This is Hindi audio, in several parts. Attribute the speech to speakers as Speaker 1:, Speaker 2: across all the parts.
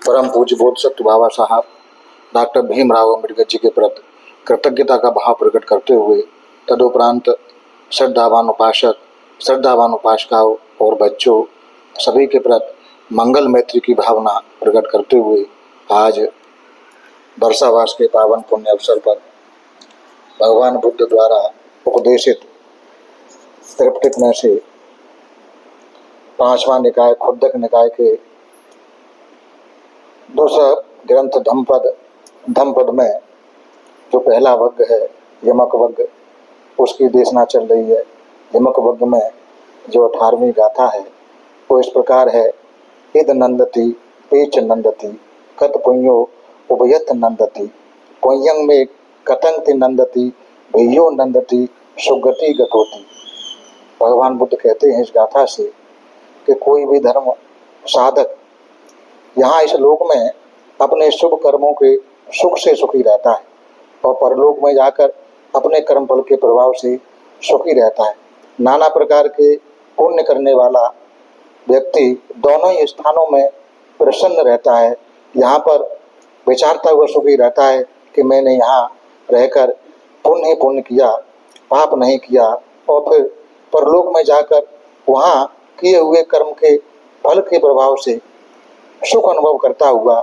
Speaker 1: परम पूज्य बोधसत्व बाबा साहब डॉक्टर भीमराव अम्बेडकर जी के प्रति कृतज्ञता का भाव प्रकट करते हुए तदुपरांत श्रद्धावान उपासक, श्रद्धावान उपासिकाओं और बच्चों सभी के प्रति मंगल मैत्री की भावना प्रकट करते हुए आज वर्षावास के पावन पुण्य अवसर पर भगवान बुद्ध द्वारा उपदेशित त्रिपिटक में से पांचवा निकाय खुद्दक निकाय के दूसरा ग्रंथ धम्मपद में जो पहला वर्ग है यमक वर्ग, उसकी देशना चल रही है। यमक वर्ग में जो 18वीं गाथा है वो इस प्रकार है। इद नंदति पेच नंदति कत पुण्यो उभयत नंदति पुण्यं में कतंगति नंदति भैयो नंदति सुगति गतोति। भगवान बुद्ध कहते हैं इस गाथा से कि कोई भी धर्म साधक यहाँ इस लोक में अपने शुभ कर्मों के सुख से सुखी रहता है और परलोक में जाकर अपने कर्म फल के प्रभाव से सुखी रहता है। नाना प्रकार के पुण्य करने वाला व्यक्ति दोनों ही स्थानों में प्रसन्न रहता है। यहाँ पर विचारता हुआ सुखी रहता है कि मैंने यहाँ रहकर पुण्य ही पुण्य किया, पाप नहीं किया, और फिर परलोक में जाकर वहाँ किए हुए कर्म के फल के प्रभाव से सुख अनुभव करता हुआ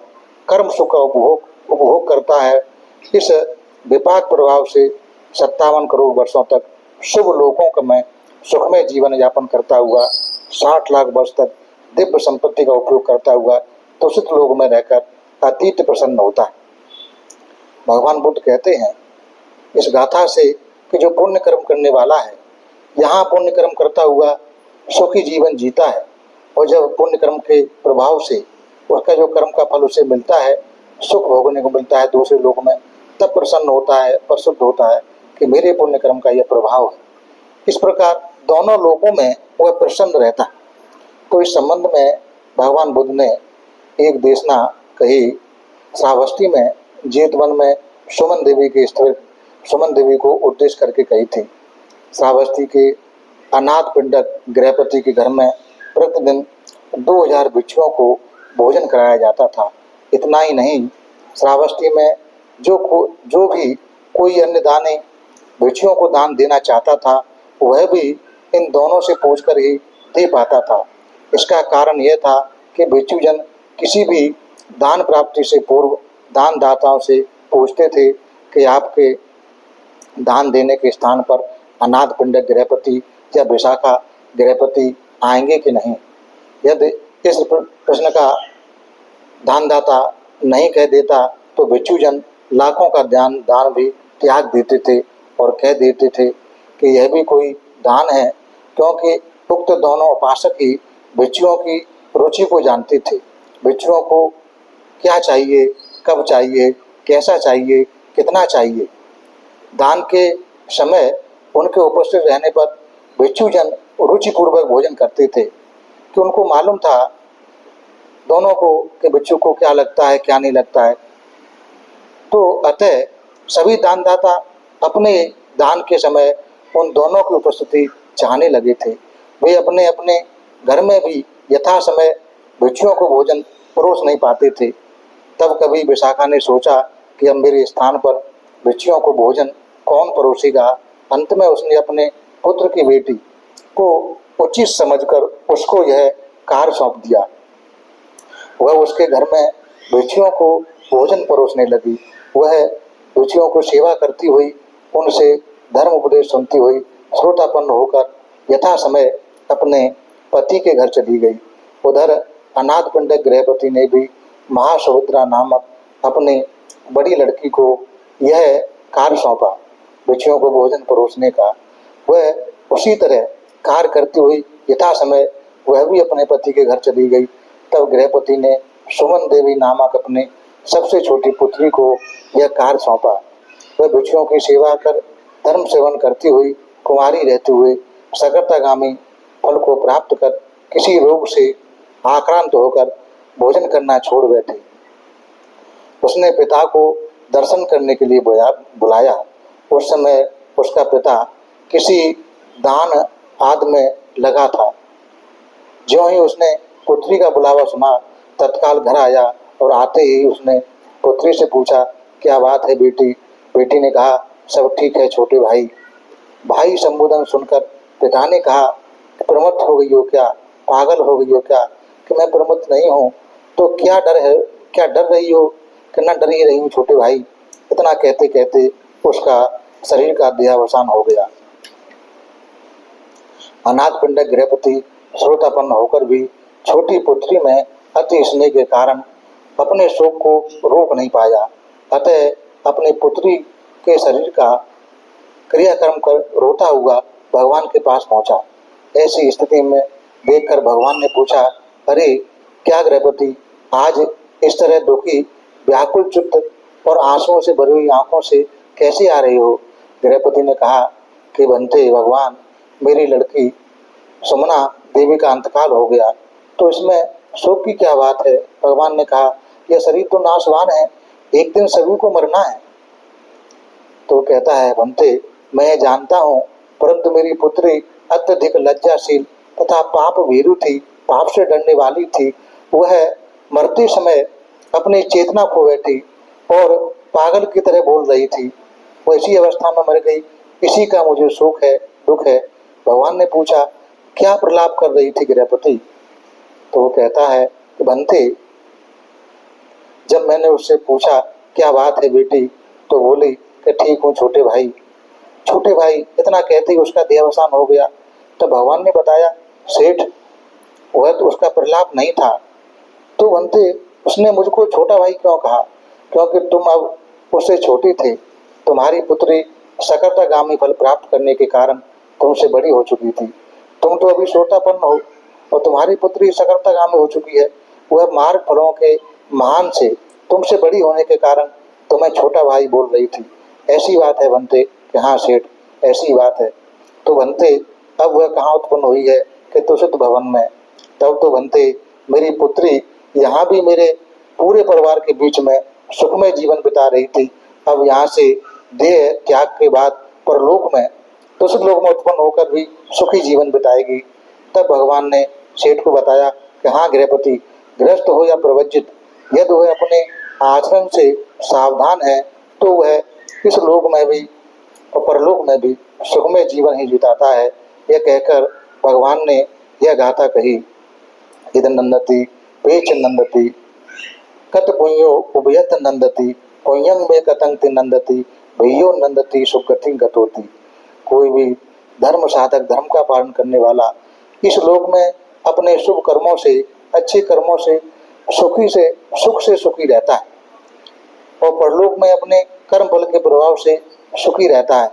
Speaker 1: कर्म सुख का उपभोग करता है। इस विपाक प्रभाव से 57 करोड़ वर्षों तक शुभ लोकों में सुखमय जीवन यापन करता हुआ 60 लाख वर्ष तक दिव्य संपत्ति का उपयोग करता हुआ तुषित लोक में रहकर अतीत प्रसन्न होता है। भगवान बुद्ध कहते हैं इस गाथा से कि जो पुण्य कर्म करने वाला है यहाँ पुण्य कर्म करता हुआ सुखी जीवन जीता है, और जब पुण्य कर्म के प्रभाव से उसका जो कर्म का फल उसे मिलता है, सुख भोगने को मिलता है दूसरे लोक में, तब प्रसन्न होता है, प्रसुद्ध होता है कि मेरे पुण्य कर्म का यह प्रभाव है। इस प्रकार दोनों लोकों में वह प्रसन्न रहता है। तो इस संबंध में भगवान बुद्ध ने एक देशना कही। श्रावस्ती में जेतवन में सुमन देवी के स्त्री सुमन देवी को उद्देश्य करके कही थी। श्रावस्ती के अनाथ पिंडक गृहपति के घर में प्रतिदिन 2000 भिक्षुओं को भोजन कराया जाता था। इतना ही नहीं, श्रावस्ती में जो भी कोई अन्य दानी भिक्षुओं को दान देना चाहता था वह भी इन दोनों से पूछकर ही दे पाता था। इसका कारण यह था कि भिक्षुजन किसी भी दान प्राप्ति से पूर्व दान दाताओं से पूछते थे कि आपके दान देने के स्थान पर अनाथ पिंडक गृहपति या विशाखा गृहपति आएंगे कि नहीं। यदि इस प्रश्न का दानदाता नहीं कह देता तो भिक्षुजन लाखों का दान भी त्याग देते थे और कह देते थे कि यह भी कोई दान है, क्योंकि उक्त दोनों उपासक ही भिक्षुओं की रुचि को जानते थे। भिक्षुओं को क्या चाहिए, कब चाहिए, कैसा चाहिए, कितना चाहिए। दान के समय उनके उपस्थित रहने पर भिक्षुजन रुचिपूर्वक भोजन करते थे कि उनको मालूम था दोनों को कि भिक्षु को क्या लगता है क्या नहीं लगता है। तो अतः सभी दानदाता अपने दान के समय उन दोनों की उपस्थिति चाहने लगे थे। वे अपने अपने घर में भी यथा समय भिक्षुओं को भोजन परोस नहीं पाते थे। तब कभी विशाखा ने सोचा कि अब मेरे स्थान पर भिक्षुओं को भोजन कौन परोसेगा। अंत में उसने अपने पुत्र की बेटी को उचित समझकर उसको यह कार्य सौंप दिया। वह उसके घर में भिक्षुओं को भोजन परोसने लगी। वह भिक्षुओं को सेवा करती हुई, उनसे धर्म उपदेश सुनती हुई श्रोतापन्न होकर यथा समय अपने पति के घर चली गई। उधर अनाथ पिंडक गृहपति ने भी महासुभद्रा नामक अपनी बड़ी लड़की को यह कार्य सौंपा भिक्षुओं को भोजन परोसने का। वह उसी तरह कार्य करती हुई यथा समय वह भी अपने पति के घर चली गई। तब गृहपति ने सुमन देवी नामक अपने सबसे छोटी पुत्री को यह कार्य सौंपा। वह भिक्षुओं की सेवा कर धर्म सेवन करती हुई कुंवारी रहते हुए सगर्तागामी फल को प्राप्त कर किसी रोग से आक्रांत होकर भोजन करना छोड़ बैठी। उसने पिता को दर्शन करने के लिए बुलाया। उस समय उसका पिता किसी दान आदि में लगा था। ज्यों ही उसने पुत्री का बुलावा सुना तत्काल घर आया और आते ही उसने पुत्री से पूछा, क्या बात है बेटी? बेटी ने कहा, सब ठीक है छोटे भाई। भाई संबोधन सुनकर पिता ने कहा, प्रमत्त हो गई हो क्या? पागल हो गई हो क्या? कि मैं प्रमत्त नहीं हूँ तो क्या डर है? क्या डर रही हो? कि ना डर ही रही हूँ छोटे भाई। इतना कहते कहते उसका शरीर का देहावसान हो गया। अनाथ पिंडक गृहपति श्रोतापन्न होकर भी छोटी पुत्री में अति स्नेह के कारण अपने शोक को रोक नहीं पाया। अतः अपनी पुत्री के शरीर का क्रियाक्रम कर रोता हुआ भगवान के पास पहुंचा। ऐसी स्थिति में देखकर भगवान ने पूछा, अरे क्या गृहपति, आज इस तरह दुखी, व्याकुल चित्त और आंसुओं से भरी हुई आंखों से कैसे आ रहे हो? गृहपति ने कहा कि बनते भगवान, मेरी लड़की सुमना देवी का अंतकाल हो गया, तो इसमें शोक की क्या बात है? भगवान ने कहा, यह शरीर तो नाशवान है, एक दिन सभी को मरना है। तो कहता है, बनते मैं जानता हूँ, परंतु मेरी पुत्री अत्यधिक लज्जाशील तथा पाप भीरु थी, पाप से डरने वाली थी। वह मरते समय अपनी चेतना खो बैठी और पागल की तरह बोल रही थी। वैसी अवस्था में मर गई, इसी का मुझे शोक है, दुख है। भगवान ने पूछा, क्या प्रलाप कर रही थी गृहपति? तो वो कहता है कि बनते, जब मैंने उससे पूछा क्या बात है बेटी, तो बोली कि ठीक हूँ छोटे भाई। छोटे भाई इतना कहते ही उसका देहावसान हो गया। तो भगवान ने बताया, सेठ वह तो उसका प्रलाप नहीं था। तो बनते, उसने मुझको छोटा भाई क्यों कहा? क्योंकि तुम अब उससे छोटी थे। तुम्हारी पुत्री सकर्तागामी फल प्राप्त करने के कारण तुमसे बड़ी हो चुकी थी। तुम तो अभी श्रोतापन्न हो और तुम्हारी पुत्री सकर्तागामी हो चुकी है। वह मार्ग फलों के महान से तुमसे बड़ी होने के कारण तुम्हें छोटा भाई बोल रही थी। ऐसी बात है बनते? कि हाँ सेठ, ऐसी बात है। तो बनते, अब वह कहाँ उत्पन्न हुई है? कि तुषित भवन में। तब तो बनते, मेरी पुत्री यहाँ भी मेरे पूरे परिवार के बीच में सुखमय जीवन बिता रही थी। अब यहाँ से देह त्याग के बाद परलोक में, तुषित लोक में उत्पन्न होकर भी सुखी जीवन बिताएगी। तब भगवान ने सेठ को बताया कि हाँ गृहपति, गृहस्थ हो या प्रवज्जित, यदि वह अपने आचरण से सावधान है तो वह इस लोक में भी और परलोक में भी सुखमय जीवन ही बिताता है। यह कहकर भगवान ने यह गाथा कही, इद नंदति पेच नंदति कत पुण्यो उभयत नंदति पुण्यं में कतंगति नंदति भैयो नंदति सुगति गतोति। कोई भी धर्म साधक, धर्म का पालन करने वाला इस लोक में अपने शुभ कर्मों से, अच्छे कर्मों से सुख से सुखी रहता है और परलोक में अपने कर्म फल के प्रभाव से सुखी रहता है।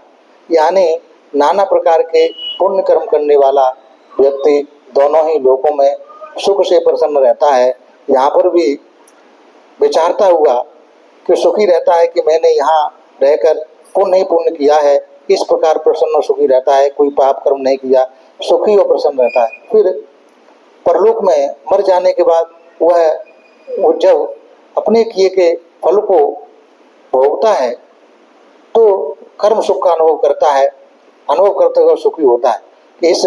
Speaker 1: यानी नाना प्रकार के पुण्य कर्म करने वाला व्यक्ति दोनों ही लोकों में सुख से प्रसन्न रहता है। यहाँ पर भी विचारता हुआ कि सुखी रहता है कि मैंने यहाँ रहकर पुण्य ही पुण्य किया है, इस प्रकार प्रसन्न और सुखी रहता है। कोई पाप कर्म नहीं किया, सुखी और प्रसन्न रहता है। फिर परलोक में मर जाने के बाद वह जब अपने किए के फल को भोगता है तो कर्म सुख का अनुभव करता है, अनुभव करते हुए सुखी होता है कि इस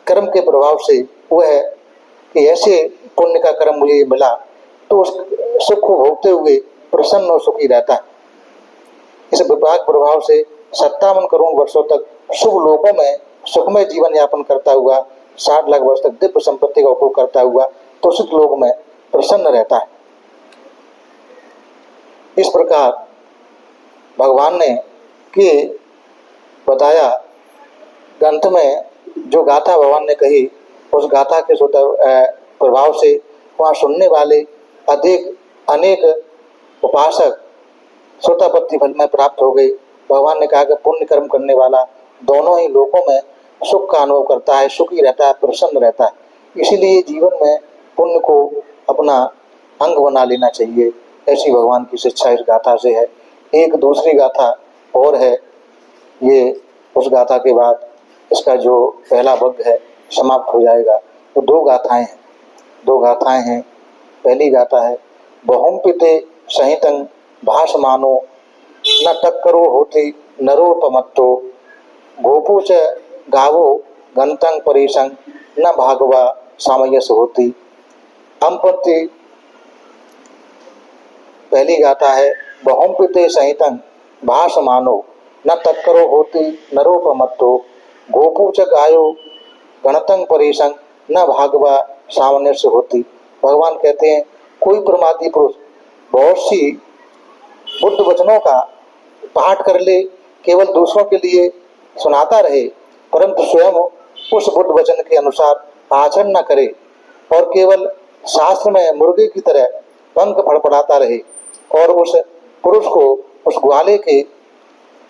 Speaker 1: कर्म के प्रभाव से वह कि ऐसे पुण्य का कर्म मुझे मिला, तो उस सुख को भोगते हुए प्रसन्न और सुखी रहता है। इस विपाक प्रभाव से 57 करोड़ वर्षों तक शुभ लोकों में सुखमय जीवन यापन करता हुआ 60 लाख वर्ष तक दिव्य संपत्ति का उपभोग करता हुआ तुषित लोक में प्रसन्न रहता है। इस प्रकार भगवान ने कि बताया ग्रंथ में जो गाथा भगवान ने कही, उस गाथा के प्रभाव से वहाँ सुनने वाले अनेक उपासक श्रोतापत्ति फल में प्राप्त हो गए। भगवान ने कहा कि पुण्य कर्म करने वाला दोनों ही लोकों में सुख का अनुभव करता है, सुखी रहता है, प्रसन्न रहता है। इसीलिए जीवन में पुण्य को अपना अंग बना लेना चाहिए। ऐसी भगवान की शिक्षा इस गाथा से है। एक दूसरी गाथा और है, ये उस गाथा के बाद इसका जो पहला वर्ग है समाप्त हो जाएगा। तो दो गाथाएं हैं। पहली गाथा है, बहुम पिते सहितं भासमानो न टक्करो होति नरोपमत्तो गोपो च गावो गंतं परेशं न भागवा सामयस होती। अम्पति पहली गाथा है बहुपिते सहितं भाषमानो न तत्करो होती नरोपमत्तो गोपू च गायो गणतं परेशं न भागवा सामान्य से होती। भगवान कहते हैं कोई प्रमादी पुरुष बहुत सी बुद्ध वचनों का पाठ कर ले, केवल दूसरों के लिए सुनाता रहे, परंतु स्वयं उस बुद्ध वचन के अनुसार आचरण न करे और केवल शास्त्र में मुर्गे की तरह पंख फड़फड़ाता रहे, और उस पुरुष को उस ग्वाले के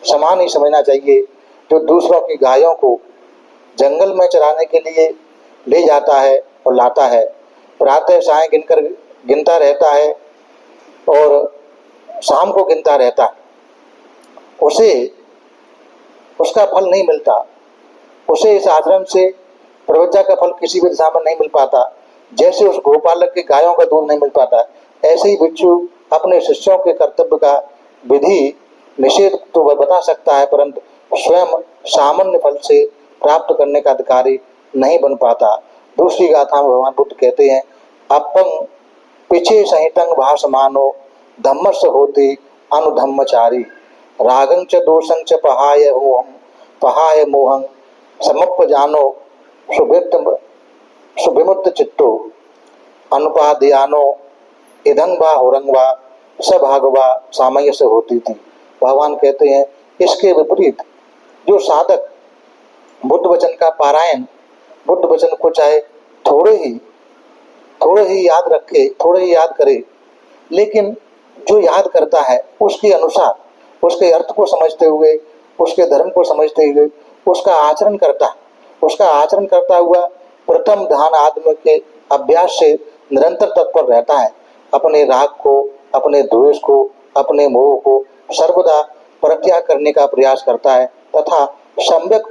Speaker 1: समान ही समझना चाहिए जो दूसरों की गायों को जंगल में चराने के लिए ले जाता है और लाता है, प्रातः साय गिनता रहता है और शाम को गिनता रहता है, उसे उसका फल नहीं मिलता, उसे इस आचरण से प्रवृत्ति का फल किसी भी दिशा में नहीं मिल पाता, जैसे उस गोपालक के गायों का दूध नहीं मिल पाता। ऐसे ही भिक्षु अपने शिष्यों के कर्तव्य का विधि निषेध तो वह बता सकता है, परंतु स्वयं सामान्य फल से प्राप्त करने का अधिकारी नहीं बन पाता। दूसरी गाथा में भगवान बुद्ध कहते हैं अपंग पिछे सहितं भाषमानो धम्मस होते अनुधम्मचारी रागं च दोषं च पहाय मोहं समप्प जानो सुविमुक्त चित्तो अनुपादयानो इधं वा हुरंग वा सभागवा सामय से होती थी। भगवान कहते हैं इसके विपरीत जो साधक बुद्ध वचन का पारायण, बुद्ध वचन को चाहे थोड़े ही याद रखे, थोड़े ही याद करे, लेकिन जो याद करता है उसके अनुसार, उसके अर्थ को समझते हुए, उसके धर्म को समझते हुए उसका आचरण करता है, उसका आचरण करता हुआ प्रथम ध्यान आत्म के अभ्यास से निरंतर तत्पर रहता है, अपने राग को, अपने द्वेष को, अपने मोह को सर्वदा परित्याग करने का प्रयास करता है तथा सम्यक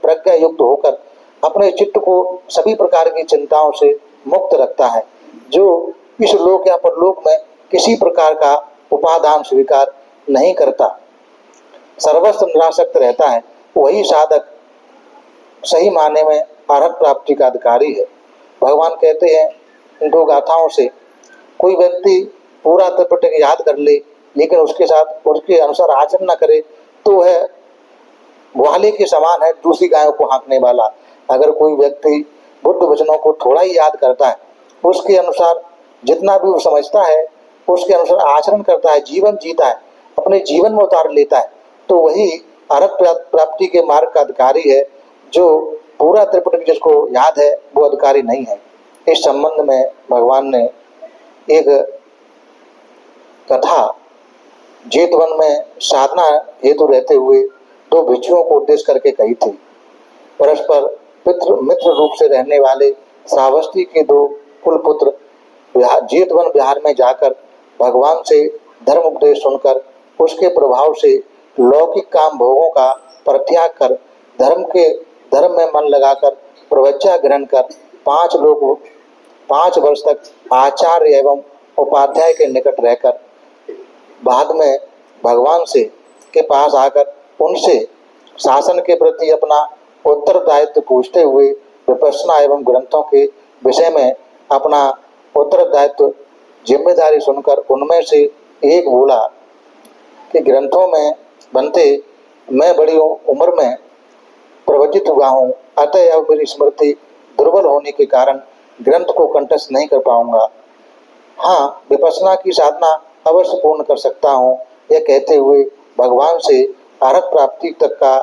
Speaker 1: प्रज्ञा युक्त होकर अपने चित्त को सभी प्रकार की चिंताओं से मुक्त रखता है, जो इस लोक या परलोक में किसी प्रकार का उपादान स्वीकार नहीं करता, सर्वस्व निरासक्त रहता है, वही साधक सही माने में अरहत प्राप्ति का अधिकारी है। भगवान कहते हैं इन दो गाथाओं से कोई व्यक्ति पूरा त्रिपिटक याद कर ले लेकिन उसके साथ उसके अनुसार आचरण न करे तो वह ग्वाले के समान है, दूसरी गायों को हाँकने वाला। अगर कोई व्यक्ति बुद्ध वचनों को थोड़ा ही याद करता है, उसके अनुसार जितना भी वो समझता है उसके अनुसार आचरण करता है, जीवन जीता है, अपने जीवन में उतार लेता है, तो वही अरहत प्राप्ति के मार्ग का अधिकारी है। जो पूरा त्रिपिटक जिसको याद है वो अधिकारी नहीं है। इस संबंध में भगवान ने एक कथा जेतवन में साधना हेतु रहते हुए दो भिक्षुओं को उद्देश्य करके कही थी। परस्पर मित्र रूप से रहने वाले श्रावस्ती के दो कुलपुत्र जेतवन बिहार में जाकर भगवान से धर्म उपदेश सुनकर उसके प्रभाव से लौकिक काम भोगों का परित्याग कर धर्म में मन लगाकर प्रवृत्ति ग्रहण कर 5 वर्ष तक आचार्य एवं उपाध्याय के निकट रहकर बाद में भगवान से के पास आकर उनसे शासन के प्रति अपना उत्तरदायित्व पूछते हुए विपश्यना एवं ग्रंथों के विषय में अपना उत्तरदायित्व जिम्मेदारी सुनकर उनमें से एक बोला कि ग्रंथों में बनते मैं बड़ी उम्र में प्रवचित हुआ हूँ, अतः अब मेरी स्मृति दुर्बल होने के कारण ग्रंथ को कंठस्थ नहीं कर पाऊंगा। हाँ, विपश्यना की साधना अवश्य पूर्ण कर सकता हूँ। यह कहते हुए भगवान से अरहत प्राप्ति तक का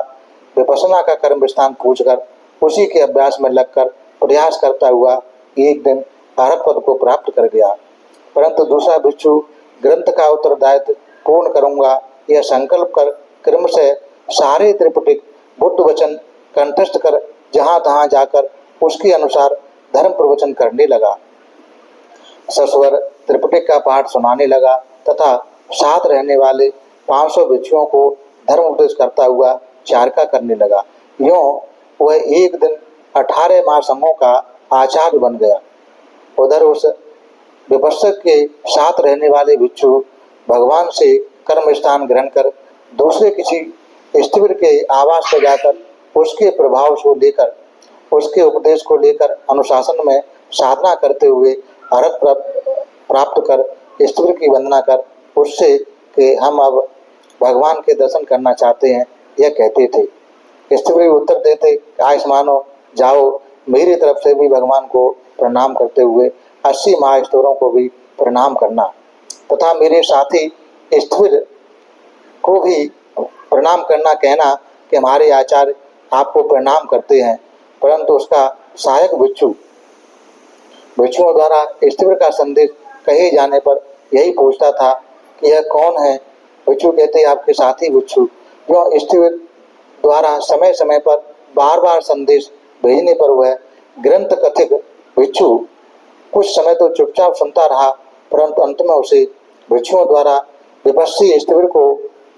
Speaker 1: विपश्यना का कर्म विस्तान पूछकर उसी के अभ्यास में लगकर प्रयास करता हुआ एक दिन अरहत पद को प्राप्त कर गया। परंतु दूसरा भिक्षु ग्रंथ का उत्तरदायित्व पूर्ण करूंगा यह संकल्प कर क्रम से सारे त्रिपिटक बुद्ध वचन कंठस्थ कर जहां तहां जाकर उसके अनुसार धर्म प्रवचन करने लगा, सस्वर त्रिपिटक का पाठ सुनाने लगा तथा साथ रहने वाले 500 भिक्षुओं को धर्म उपदेश करता हुआ चारका करने लगा। यूं वह एक दिन 18 महासंघों का आचार्य बन गया। उधर उस विपश्यक के साथ रहने वाले भिक्षु भगवान से कर्म स्थान ग्रहण कर दूसरे किसी स्थिर के आवास पर जाकर उसके प्रभाव को लेकर उसके उपदेश को लेकर अनुशासन में साधना करते हुए अरहत प्राप्त कर स्थिर की वंदना कर उससे कि हम अब भगवान के दर्शन करना चाहते हैं, यह कहते थे। स्थिविर उत्तर देते, आयुष्मानो जाओ, मेरी तरफ से भी भगवान को प्रणाम करते हुए 80 महास्तोरों को भी प्रणाम करना, तथा मेरे साथी स्थिविर को भी प्रणाम करना, कहना कि हमारे आचार्य आपको प्रणाम करते हैं। परंतु उसका सहायक भिक्षुओं द्वारा स्थिविर का संदेश कहे जाने पर यही पूछता था कि यह कौन है। भिक्षु कहते, आपके साथी भिक्षु। जो स्थिविर द्वारा समय समय पर बार बार संदेश भेजने पर वह ग्रंथ कथित भिक्षु कुछ समय तो चुपचाप सुनता रहा, परंतु अंत में उसे भिक्षुओं द्वारा विपस्सी स्थिविर को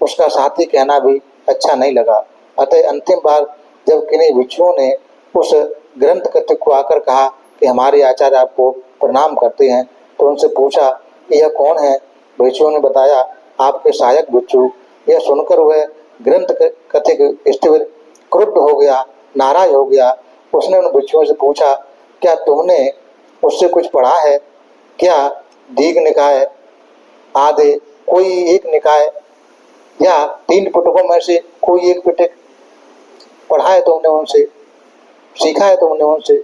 Speaker 1: उसका साथी कहना भी अच्छा नहीं लगा। अतः अंतिम बार जब किन्हीं भिक्षुओं ने उस ग्रंथ कथित को आकर कहा कि हमारे आचार्य आपको प्रणाम करते हैं, तो उनसे पूछा कि यह कौन है। भिक्षुओं ने बताया, आपके सहायक भिक्षु। यह सुनकर वह ग्रंथ कथित स्थिविर क्रुद्ध हो गया, नाराज हो गया। उसने उन भिक्षुओं से पूछा, क्या तुमने उससे कुछ पढ़ा है? क्या दीघ निकाय, आदि कोई एक निकाय या 3 पिटकों में से कोई एक पिटक पढ़ा है तुमने उनसे, सीखा है तुमने उनसे?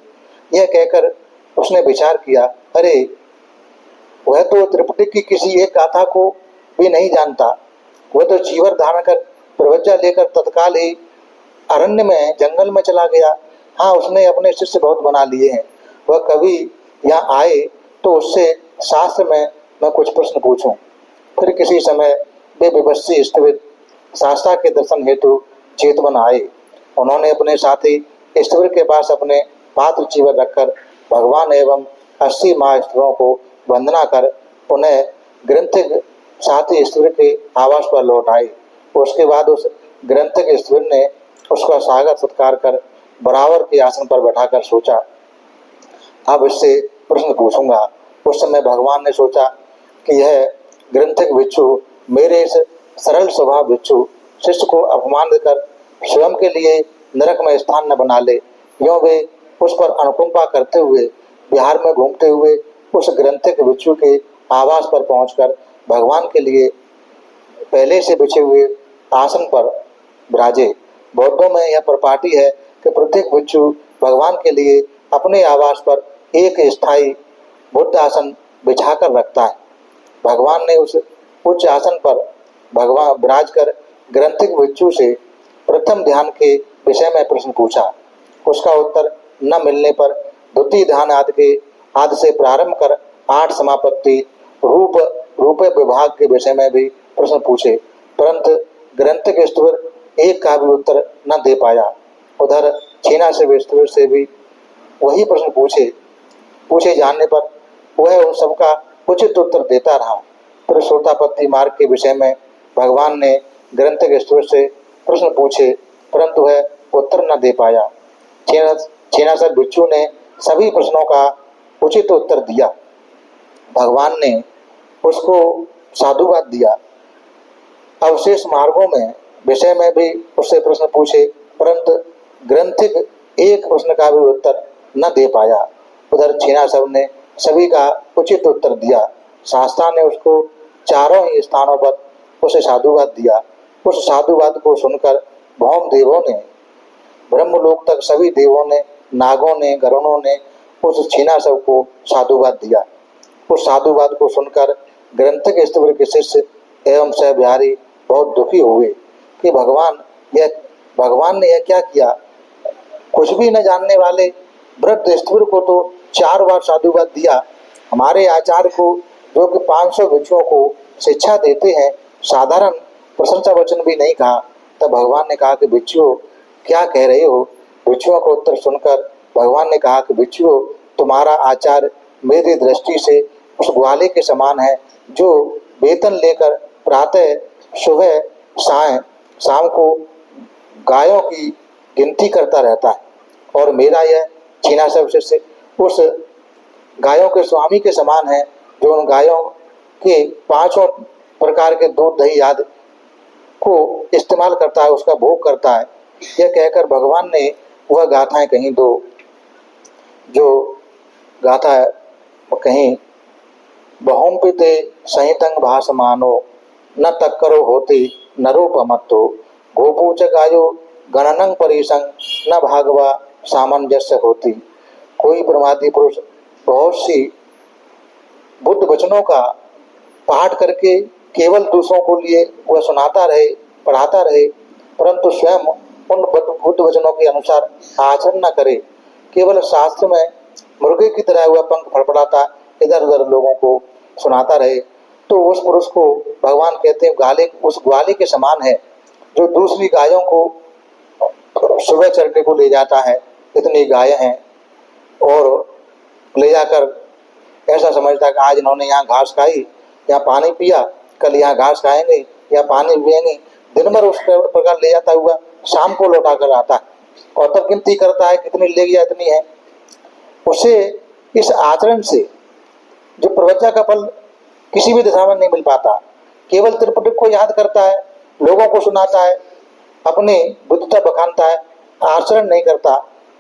Speaker 1: यह कहकर उसने विचार किया, अरे वह तो त्रिपिटक की किसी एक गाथा को भी नहीं जानता। वह तो चीवर धारण कर प्रवज्जा लेकर तत्काल ही अरण्य में, जंगल में चला गया। हाँ, उसने अपने शिष्य बहुत बना लिए हैं। वह कभी यहाँ आए तो उससे शास्त्र में मैं कुछ प्रश्न पूछूं। फिर किसी समय वे विपस्सी स्थिविर शास्त्रा के दर्शन हेतु चेतवन आए। उन्होंने अपने साथी स्थिविर के पास अपने पात्र चीवर रखकर भगवान एवं 80 महास्तरों को वंदना कर पुनः ग्रंथिक साथी स्थिविर के आवास पर लौट आए। उसके बाद उस ग्रंथिक स्थिविर ने उसका स्वागत सत्कार कर बराबर के आसन पर बैठाकर सोचा, अब इससे प्रश्न पूछूंगा। उस समय भगवान ने सोचा कि यह ग्रंथिक भिक्षु मेरे इस सरल स्वभाव भिक्षु शिष्य को अपमानित कर स्वयं के लिए नरक में स्थान न बना ले। यों वे उस पर अनुकंपा करते हुए बिहार में घूमते हुए उस ग्रंथिक भिक्षु के आवास पर पहुंचकर भगवान के लिए पहले से बिछे हुए आसन पर विराजे। बौद्धों में यह परिपाटी है कि प्रत्येक भिक्षु भगवान के लिए अपने आवास पर एक स्थायी बुद्ध आसन बिछाकर रखता है। भगवान ने उस उच्च आसन पर भगवान विराज कर ग्रंथिक भिक्षु से प्रथम ध्यान के विषय में प्रश्न पूछा। उसका उत्तर न मिलने पर द्वितीय ध्यान आदि से प्रारंभ कर 8 समापत्ति रूप विभाग के विषय में भी प्रश्न पूछे, परंतु ग्रंथिक स्थिविर एक का भी उत्तर न दे पाया। उधर छीना से स्थिविर से भी वही प्रश्न पूछे जाने पर वह उन सबका उचित उत्तर देता रहा। फिर श्रोतापत्ति मार्ग के विषय में भगवान ने ग्रंथिक स्थिविर से प्रश्न पूछे, परंतु वह उत्तर न दे पाया। छीनासर भिक्षु ने सभी प्रश्नों का उचित उत्तर दिया। भगवान ने उसको साधुवाद दिया। अवशेष मार्गों में विषय में भी उससे प्रश्न पूछे, परंतु ग्रंथिक एक प्रश्न का भी उत्तर न दे पाया। उधर छीनासर ने सभी का उचित उत्तर दिया। शास्त्रा ने उसको चारों ही स्थानों पर उसे साधुवाद दिया। उस साधुवाद को सुनकर भौम देवों ने, ब्रह्मलोक तक सभी देवों ने, नागों ने, गरुणों ने उस छीनासर को साधुवाद दिया। उस साधुवाद को सुनकर ग्रंथिक स्थिविर के शिष्य एवं सह बिहारी बहुत दुखी हुए कि भगवान ने यह क्या किया। कुछ भी न जानने वाले वृद्ध स्थिविर को तो 4 बार साधुवाद दिया। हमारे आचार्य को, जो कि 500 भिक्षुओं को शिक्षा देते हैं, साधारण प्रशंसा वचन भी नहीं कहा। तब भगवान ने कहा कि भिक्षुओं, क्या कह रहे हो? भिक्षुओं का उत्तर सुनकर भगवान ने कहा कि भिक्षुओं, तुम्हारा आचार्य मेरी दृष्टि से उस ग्वाले के समान है जो वेतन लेकर प्रातः, सुबह, शाम को गायों की गिनती करता रहता है, और मेरा यह छीनासर शिष्य उस गायों के स्वामी के समान है जो उन गायों के 5 प्रकार के दूध, दही आदि को इस्तेमाल करता है, उसका भोग करता है। यह कहकर भगवान ने वह गाथाएं कहीं दो, जो गाथा कहीं बहुम्पिते संहितं भासमानो न तक्करो होति नरोपमत्तो गोपूच गायो गणनं परेशं न भागवा सामंजस्य होती। कोई प्रमादी पुरुष बहुत सी बुद्ध वचनों का पाठ करके केवल दूसरों को लिए वह सुनाता रहे, पढ़ाता रहे, परंतु स्वयं उन बुद्ध वचनों के अनुसार आचरण न करे, केवल शास्त्र में मुर्गे की तरह वह पंख फड़फड़ाता इधर उधर लोगों को सुनाता रहे, तो उस पुरुष को भगवान कहते हैं गाले उस ग्वाले के समान है जो दूसरी गायों को सुबह चरने को ले जाता है। इतनी गायें हैं और ले जाकर ऐसा समझता है कि आज इन्होंने यहाँ घास खाई, यहाँ पानी पिया, कल यहाँ घास खाएंगे या पानी पिएंगे, दिन भर उस प्रकार ले जाता हुआ शाम को लौटा कर आता है और तब गिनती करता है कितनी ले गया, इतनी है। उसे इस आचरण से जो प्रवचन का फल किसी भी दिशा में नहीं मिल पाता, केवल त्रिपुटी को याद करता है, लोगों को सुनाता है, अपनी बुद्धता बखानता है, आचरण नहीं करता,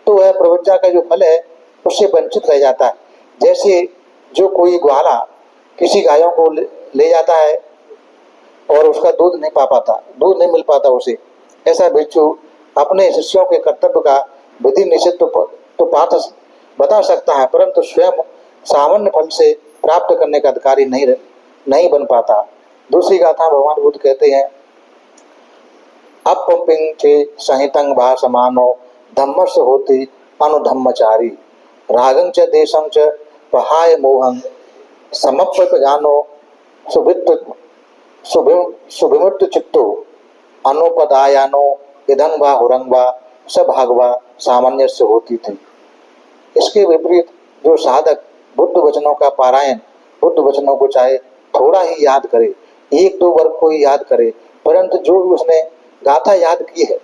Speaker 1: तो वह प्रवचन का जो फल है उससे वंचित रह जाता है। जैसे जो कोई ग्वाला किसी गायों को ले जाता है और उसका दूध नहीं पा पाता, दूध नहीं मिल पाता उसे, ऐसा भिक्षु अपने शिष्यों के कर्तव्य का विधि निषेध तो पाठ बता सकता है, परंतु स्वयं सामान्य फल से प्राप्त करने का अधिकारी नहीं बन पाता। दूसरी गाथा भगवान बुद्ध कहते हैं, अपपिंग चे संहितं भासमानो धम्मस्य होति अनुधम्मचारी रागं च देशं च पहाय मोहं समप्पजानो सुभिमुक्त चित्तो अनुपदायानो इदं वा हुरं वा स भागवा सामान्यस्य होती थी। इसके विपरीत जो साधक बुद्ध वचनों का पारायण, बुद्ध वचनों को चाहे थोड़ा ही याद करे, एक दो वर्ग को ही याद करे, परंतु जो भी उसने गाथा याद की है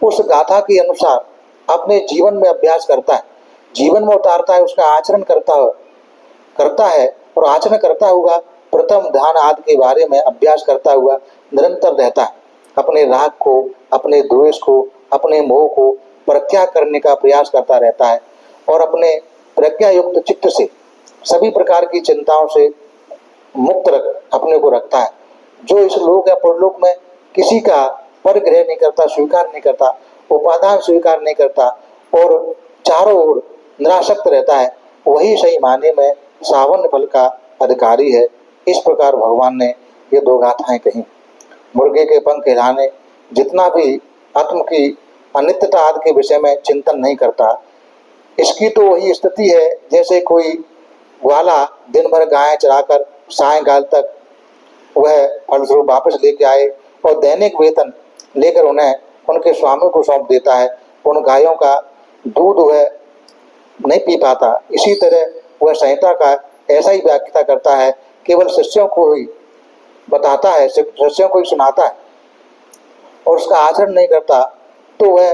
Speaker 1: उस गाथा के अनुसार अपने जीवन में अभ्यास करता है, जीवन में उतारता है, उसका आचरण करता है और आचरण करता हुआ प्रथम ध्यान आदि के बारे में अभ्यास करता हुआ निरंतर रहता है। अपने राग को, अपने द्वेष को, अपने मोह को प्रत्याग करने का प्रयास करता रहता है और अपने प्रज्ञा युक्त चित्त से सभी प्रकार की चिंताओं से मुक्त अपने को रखता है। जो इस लोक या परलोक में किसी का परिग्रह नहीं करता, स्वीकार नहीं करता, उपादान स्वीकार नहीं करता और चारों ओर निरासक्त रहता है, वही सही माने में सावर्ण फल का अधिकारी है। इस प्रकार भगवान ने ये दो गाथाएं कही। मुर्गे के पंख हिलाने जितना भी आत्म की अनित्यता आदि के विषय में चिंतन नहीं करता, इसकी तो वही स्थिति है जैसे कोई ग्वाला दिन भर गायें चराकर सायंकाल तक वह फलस्वरूप वापस लेके आए और दैनिक वेतन लेकर उन्हें उनके स्वामी को सौंप देता है, उन गायों का दूध वह नहीं पी पाता। इसी तरह वह संहिता का ऐसा ही व्याख्या करता है, केवल शिष्यों को ही बताता है, शिष्यों को ही सुनाता है और उसका आचरण नहीं करता, तो वह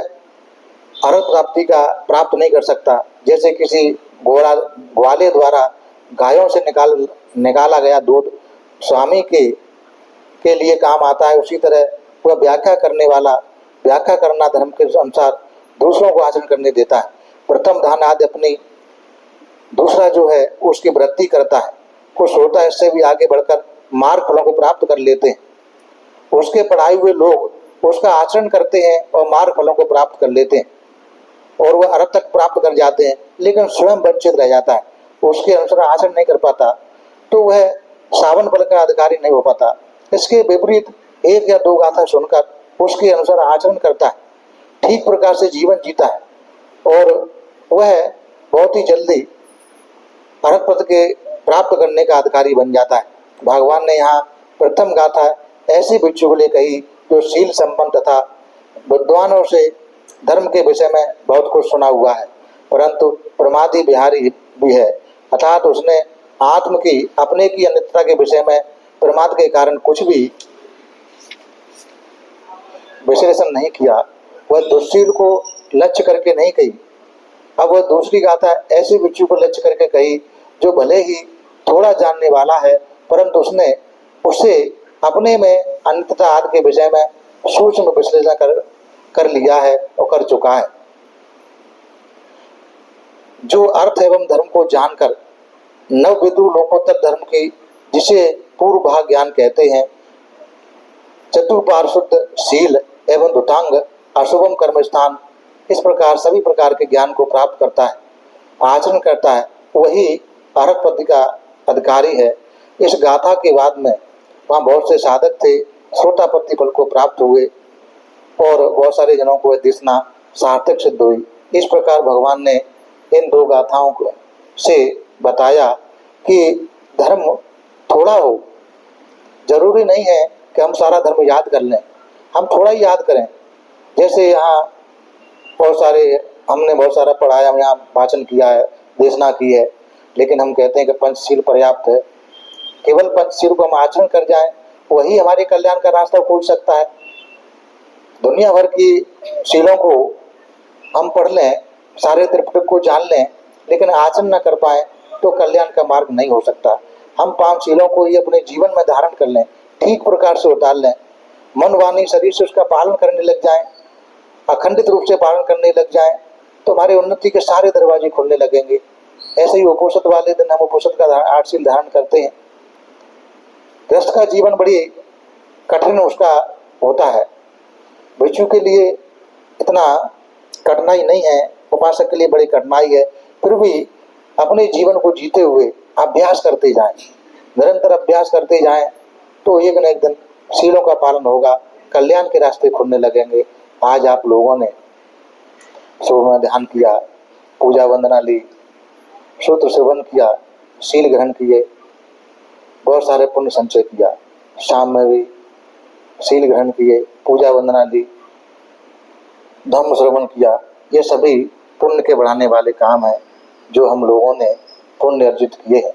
Speaker 1: अर्थ प्राप्ति का प्राप्त नहीं कर सकता। जैसे किसी ग्वाले द्वारा गायों से निकाला गया दूध स्वामी के लिए काम आता है, उसी तरह वह व्याख्या करने वाला व्याख्या करना धर्म के अनुसार दूसरों को आचरण करने देता है। प्रथम ध्यान आदि अपनी दूसरा जो है उसकी वृत्ति करता है, कुछ होता है, इससे भी आगे बढ़कर मार्ग फलों को प्राप्त कर लेते हैं। उसके पढ़ाए हुए लोग उसका आचरण करते हैं और मार्ग फलों को प्राप्त कर लेते हैं और वह अर्थ तक प्राप्त कर जाते हैं, लेकिन स्वयं वंचित रह जाता है, उसके अनुसार आचरण नहीं कर पाता, तो वह सावन फल का अधिकारी नहीं हो पाता। इसके विपरीत एक या दो गाथा सुनकर उसके अनुसार आचरण करता है, ठीक प्रकार से जीवन जीता है और वह बहुत ही जल्दी अर्थ पद के प्राप्त करने का अधिकारी बन जाता है। भगवान ने यहाँ प्रथम गाथा ऐसी भिक्षु को लिए कही जो शील संपन्न तथा विद्वानों से धर्म के विषय में बहुत कुछ सुना हुआ है, परंतु प्रमादी बिहारी भी है, अर्थात उसने आत्म की अपने की अनित्यता के विषय में प्रमाद के कारण कुछ भी विश्लेषण नहीं किया। वह दुश्शील को लक्ष्य करके नहीं कही। अब वह दूसरी गाथा ऐसे भिक्षु को लक्ष्य करके कही जो भले ही थोड़ा जानने वाला है, परंतु उसने उसे अपने में अनित्यता आदि के विषय में सूक्ष्म विश्लेषण कर लिया है और कर चुका है। जो अर्थ एवं धर्म को जानकर नवविधु लोकोत्तर धर्म की, जिसे पूर्व भाग ज्ञान कहते हैं, चतुर्पार्श्वद शील एवं दुतांग अशुभम कर्म स्थान, इस प्रकार सभी प्रकार के ज्ञान को प्राप्त करता है, आचरण करता है, वही अरहत पद का अधिकारी है। इस गाथा के बाद में वहाँ बहुत से साधक थे, श्रोतापत्ति फल को प्राप्त हुए और बहुत सारे जनों को दिशना सार्थक सिद्ध हुई। इस प्रकार भगवान ने इन दो गाथाओं से बताया कि धर्म थोड़ा हो, जरूरी नहीं है कि हम सारा धर्म याद कर लें, हम थोड़ा ही याद करें। जैसे यहाँ बहुत सारे, हमने बहुत सारा पढ़ाया, हम यहाँ वाचन किया है, देशना की है, लेकिन हम कहते हैं कि पंचशील पर्याप्त है। केवल पंचशील को हम आचरण कर जाएं, वही हमारे कल्याण का रास्ता खोल सकता है। दुनिया भर की शीलों को हम पढ़ लें, सारे त्रिपिटक को जान लें, लेकिन आचरण न कर पाए तो कल्याण का मार्ग नहीं हो सकता। हम 5 शीलों को ही अपने जीवन में धारण कर लें, ठीक प्रकार से उतार लें, मन वाणी शरीर से उसका पालन करने लग जाएं, अखंडित रूप से पालन करने लग जाएं, तो हमारे उन्नति के सारे दरवाजे खुलने लगेंगे। ऐसे ही उपोषित वाले दिन हम उपोषित का 8 शील धारण करते हैं। गृहस्थ का जीवन बड़ी कठिन उसका होता है, भिक्षु के लिए इतना कठिनाई नहीं है, उपासक के लिए बड़ी कठिनाई है। फिर भी अपने जीवन को जीते हुए अभ्यास करते जाएं, निरंतर अभ्यास करते जाएं, तो एक न एक दिन शीलों का पालन होगा, कल्याण के रास्ते खुलने लगेंगे। आज आप लोगों ने सुबह में ध्यान किया, पूजा वंदना ली, सूत्र सेवन किया, शील ग्रहण किए, बहुत सारे पुण्य संचय किया, शाम में भी शील ग्रहण किए, पूजा वंदना ली, धर्म श्रवण किया। ये सभी पुण्य के बढ़ाने वाले काम हैं जो हम लोगों ने पुण्य अर्जित किए हैं।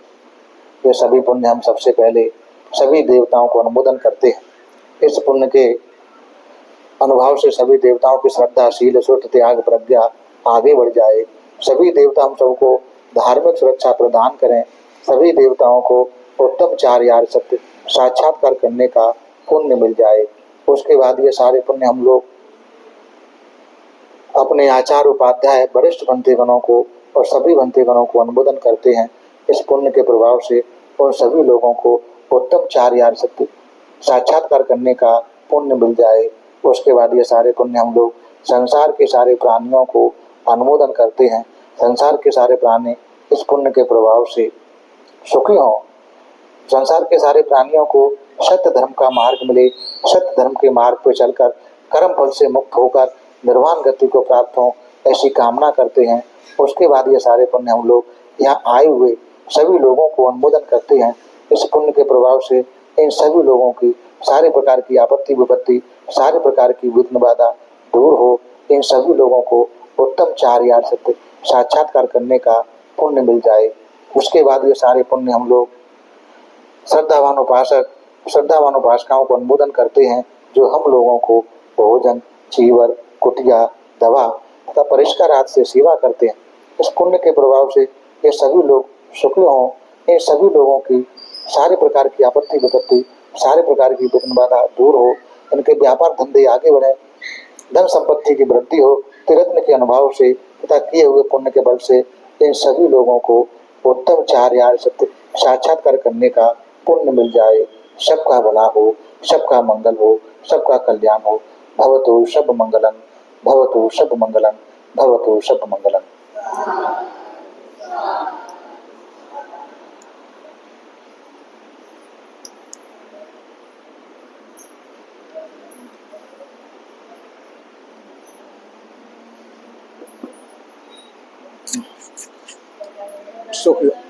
Speaker 1: ये सभी पुण्य हम सबसे पहले सभी देवताओं को अनुमोदन करते हैं। इस पुण्य के अनुभव से सभी देवताओं की श्रद्धा, शील, सुरत, त्याग, प्रज्ञा आगे बढ़ जाए। सभी देवता हम सबको धार्मिक सुरक्षा प्रदान करें। सभी देवताओं को उत्तम चार्यार सत्य साक्षात्कार करने का पुण्य मिल जाए। उसके बाद ये सारे पुण्य हम लोग अपने आचार्य, उपाध्याय, वरिष्ठ भंतेगणों को और सभी भंतेगणों को अनुमोदन करते हैं। इस पुण्य के प्रभाव से उन सभी लोगों को उत्तम चार्यार सत्य साक्षात्कार करने का पुण्य मिल जाए। उसके बाद ये सारे पुण्य हम लोग संसार के सारे प्राणियों को अनुमोदन करते हैं। संसार के सारे प्राणी इस पुण्य के प्रभाव से सुखी हों। संसार के सारे प्राणियों को सत्य धर्म का मार्ग मिले, सत्य धर्म के मार्ग पर चलकर कर्म फल से मुक्त होकर निर्वाण गति को प्राप्त हो, ऐसी कामना करते हैं। उसके बाद ये सारे पुण्य हम लोग यहाँ आए हुए सभी लोगों को अनुमोदन करते हैं। इस पुण्य के प्रभाव से इन सभी लोगों की सारे प्रकार की आपत्ति विपत्ति, सारे प्रकार की विघ्न बाधा दूर हो। इन सभी लोगों को उत्तम चार्यार सत्य साक्षात्कार करने का पुण्य मिल जाए। उसके बाद ये सारे पुण्य हम लोग श्रद्धावान उपासक, श्रद्धावान उपासकाओं को अनुमोदन करते हैं, जो हम लोगों को भोजन, चीवर, कुटिया, दवा तथा परिष्कार आदि से सेवा करते हैं। इस पुण्य के प्रभाव से ये सभी लोग सुखी हों। इन सभी लोगों की सारे प्रकार की आपत्ति विपत्ति, सारे प्रकार की विघ्न बाधा दूर हो, इनके व्यापार धंधे आगे बढ़े, धन संपत्ति की वृद्धि हो। तीर्थन के अनुभव से तथा किए हुए पुण्य के बल से इन सभी लोगों को उत्तम चार्यार सत्य साक्षात्कार करने का पुण्य मिल जाए। सबका भला हो, सबका मंगल हो, सबका कल्याण हो। भवतु सब मंगलम, भवतु सब मंगलम, भवतु सब मंगलम। शुक्रिया।